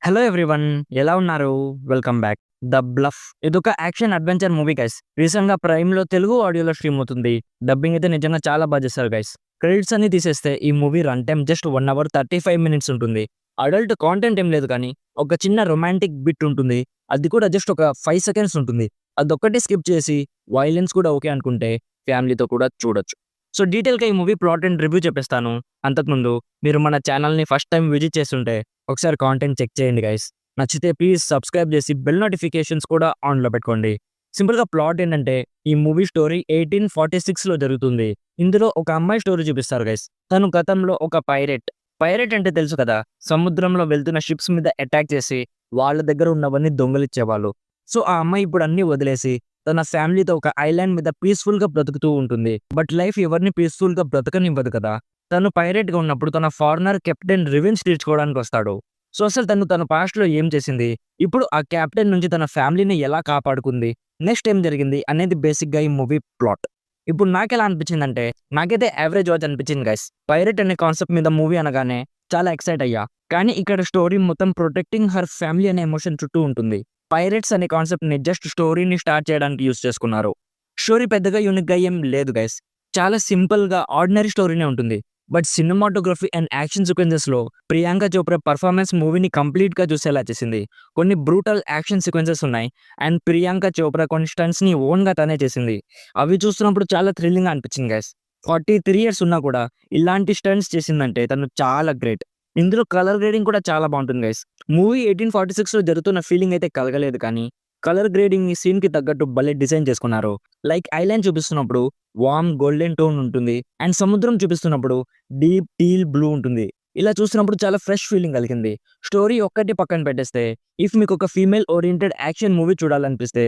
Hello everyone, ఎలా ఉన్నారు? Welcome back. 'The bluff' ఇదొక యాక్షన్ అడ్వెంచర్ మూవీ గైస్. రీసెంట్‌గా ప్రైమ్‌లో తెలుగు ఆడియోలో స్ట్రీమ్ అవుతుంది. డబ్బింగ్ అయితే నిజంగా చాలా బాగా చేశారు గైస్. క్రెడిట్స్ అన్ని తీసేస్తే ఈ movie run time just 1 hour 35 minutes ఉంటుంది. అడల్ట్ కాంటెంట్ ఏం లేదు కానీ ఒక చిన్న రొమాంటిక్ బిట్ ఉంటుంది. అది కూడా జస్ట్ ఒక 5 సెకండ్స్ ఉంటుంది. అదొక్కటి స్కిప్ చేసి వయలెన్స్ కూడా ఓకే అనుకుంటే ఫ్యామిలీతో కూడా చూడొచ్చు. సో డీటెయిల్‌గా ఈ మూవీ ప్లాట్ అండ్ రివ్యూ చెప్పేస్తాను. అంతకుముందు మీరు మన ఛానల్‌ని ఫస్ట్ టైమ్ విజిట్ చేస్తుంటే ఒకసారి కాంటెంట్ చెక్ చేయండి గైస్. నచ్చితే ప్లీజ్ సబ్స్క్రైబ్ చేసి బెల్ నోటిఫికేషన్స్ కూడా ఆన్‌లో పెట్టుకోండి. సింపుల్‌గా ప్లాట్ ఏంటంటే ఈ మూవీ స్టోరీ 1846లో జరుగుతుంది. ఇందులో ఒక అమ్మాయి స్టోరీ చూపిస్తారు గైస్. తను గతంలో ఒక పైరేట్. పైరేట్ అంటే తెలుసు కదా! సముద్రంలో వెళ్తున్న షిప్స్ మీద అటాక్ చేసి వాళ్ళ దగ్గర ఉన్నవన్నీ దొంగలిచ్చేవాళ్ళు. సో ఆ అమ్మాయి ఇప్పుడు అన్నీ వదిలేసి తన ఫ్యామిలీతో ఒక ఐలాండ్ మీద పీస్‌ఫుల్‌గా బ్రతుకుతూ ఉంటుంది. బట్ లైఫ్ ఎవరిని పీస్‌ఫుల్‌గా బ్రతకనివ్వదు కదా! తను పైరేట్‌గా ఉన్నప్పుడు తన ఫారినర్ కెప్టెన్ రివెంజ్ తీర్చుకోవడానికొస్తాడు. సో అసలు తన పాస్ట్‌లో ఏం చేసింది? ఇప్పుడు ఆ కెప్టెన్ నుంచి తన ఫ్యామిలీని ఎలా కాపాడుకుంది? నెక్స్ట్ ఏం జరిగింది? అనేది బేసిక్‌గా ఈ మూవీ ప్లాట్. ఇప్పుడు నాకెలా అనిపించిందంటే, నాకైతే యావరేజ్ వాచ్ అనిపించింది గైస్. పైరేట్ అనే కాన్సెప్ట్ మీద మూవీ అనగానే చాలా ఎక్సైట్ అయ్యా. కానీ ఇక్కడ స్టోరీ మొత్తం ప్రొటెక్టింగ్ హర్ ఫ్యామిలీ అనే ఎమోషన్ చుట్టూ ఉంటుంది. పైరేట్స్ అనే కాన్సెప్ట్‌ని జస్ట్ స్టోరీని స్టార్ట్ చేయడానికి యూజ్ చేసుకున్నారు. స్టోరీ పెద్దగా యూనిక్‌గా ఏం లేదు గైస్. చాలా సింపుల్‌గా ఆర్డినరీ స్టోరీనే ఉంటుంది. బట్ సినిమాటోగ్రఫీ అండ్ యాక్షన్ సీక్వెన్సెస్‌లో ప్రియాంక చోప్రా పర్ఫార్మెన్స్ మూవీని కంప్లీట్‌గా చూసేలా చేసింది. కొన్ని బ్రూటల్ యాక్షన్ సీక్వెన్సెస్ ఉన్నాయి. అండ్ ప్రియాంక చోప్రా కొన్ని స్టంట్స్‌ని ఓన్‌గా తనే చేసింది. అవి చూస్తున్నప్పుడు చాలా థ్రిల్లింగ్‌గా అనిపించింది గైస్. 43 ఇయర్స్ ఉన్నా కూడా ఇలాంటి స్టంట్స్ చేసిందంటే తను చాలా గ్రేట్. ఇందులో కలర్ గ్రేడింగ్ కూడా చాలా బాగుంటుంది గైస్. మూవీ 1846లో జరుగుతున్న ఫీలింగ్ అయితే కలగలేదు కానీ కలర్ గ్రేడింగ్ ఈ సీన్‌కి తగ్గట్టు భలే డిజైన్ చేసుకున్నారు. లైక్ ఐలాండ్ చూపిస్తున్నప్పుడు వార్మ్ గోల్డెన్ టోన్ ఉంటుంది. అండ్ సముద్రం చూపిస్తున్నప్పుడు డీప్ టీల్ బ్లూ ఉంటుంది. ఇలా చూస్తున్నప్పుడు చాలా ఫ్రెష్ ఫీలింగ్ కలిగింది. స్టోరీ ఒక్కటి పక్కన పెట్టేస్తే ఇఫ్ మీకు ఒక ఫీమేల్ ఓరియెంటెడ్ యాక్షన్ మూవీ చూడాలనిపిస్తే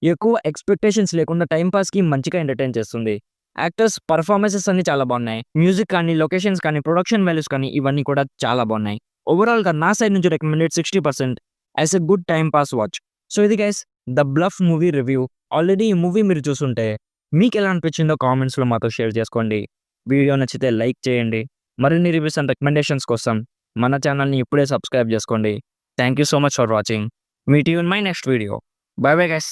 ఎక్కువ ఎక్స్‌పెక్టేషన్స్ లేకుండా టైమ్ పాస్‌కి మంచిగా ఎంటర్‌టైన్ చేస్తుంది. యాక్టర్స్ పర్ఫార్మెన్సెస్ అన్నీ చాలా బాగున్నాయి. మ్యూజిక్ కానీ, లొకేషన్స్ కానీ, ప్రొడక్షన్ వాల్యూస్ కానీ ఇవన్నీ కూడా చాలా బాగున్నాయి. ఓవరాల్‌గా నా సైడ్ నుంచి recommended 60% as a good time pass watch. So ఇది guys 'the bluff' movie review. Already ఈ మూవీ మీరు చూసుంటే మీకెలా అనిపించిందో కామెంట్స్‌లో మాతో షేర్ చేసుకోండి. వీడియో నచ్చితే లైక్ చేయండి. మరిన్ని రివ్యూస్ అండ్ రికమెండేషన్స్ కోసం మన ఛానల్‌ని ఇప్పుడే సబ్స్క్రైబ్ చేసుకోండి. Thank you so much for watching. Meet you in my next video. By bye guys.